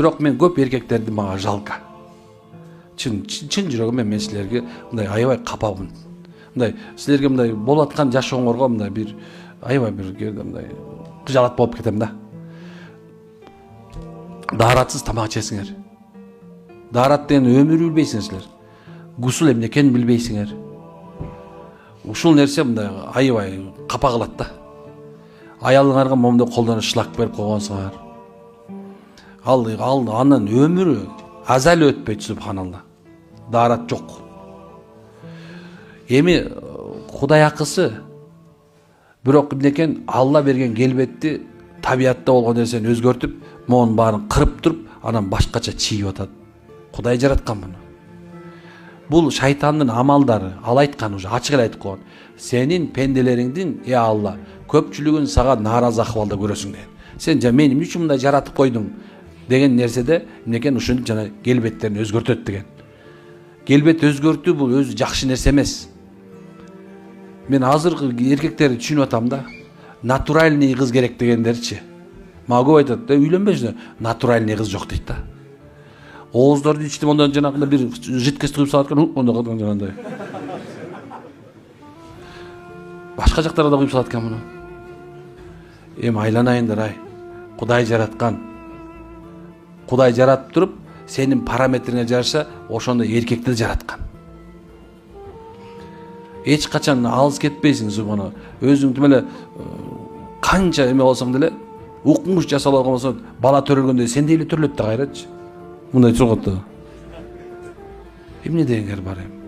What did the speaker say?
Бирок мен көп эркектерди мага жалко. Чын жүрөгүмөн мен силерге мындай аябай капамын. Мындай силерге мындай болуп аткан жашооңорго мындай бир аябай бир кээде мындай кыжалат болуп кетем да. Daarатсыз тамак жесиңер. Daarат деген өмүр билбейсиңер силер. Гусул эмне экенин билбейсиңер. Ушул нерсе мындай аябай капа кылат да. Аялыңарга момундай колдон шлак берип койгонсуңар. Анын өмүрү азал өтпөйт, субханалла. Daarат жок. Эми Кудай акысы бирок эмне экен, Алла берген келбетти табиятта болгон нерсени өзгөртүп, монун баарын кырып туруп, анан башкача чийип атат. Кудай жараткан муну. Бул шайтандын амалдары. Ал айткан уже ачык эле айтып койгон. Сенин пенделериңдин, Алла, көпчүлүгүн сага нааразы акыбалда көрөсүң деген. Сен мени эмне үчүн мындай жаратып койдуң деген нерседе эмне экен, ушунун жана келбеттерин өзгөртөт деген. Келбет өзгөртүү бул өзү жакшы нерсе эмес. Мен азыркы эркектерди түшүнүп атам да. Натуральный кыз керек дегендерчи. Мага көп айтат, үйлөнбөсүң, натуральный кыз жок дейт да. Ооздорду ичти мондан жанагындай бир жидкость кылып салат экен, онда калган жанагындай. Башка жактарда да куюп салат экен муну. Эми айланайындар ай. Кудай жараткан. Кудай жаратып туруп, сенин параметриңе жараша ошондой эркекти жараткан. Эч качан алыс кетпейсиң, субхана. Өзүң тим эле канча эме болсоң деле, укмуш жасалып алган болсо, бала төрөлгөндө сендей эле төрөлөт да кайрачы. Мындай чоготто. Эмне дегендер бар эми?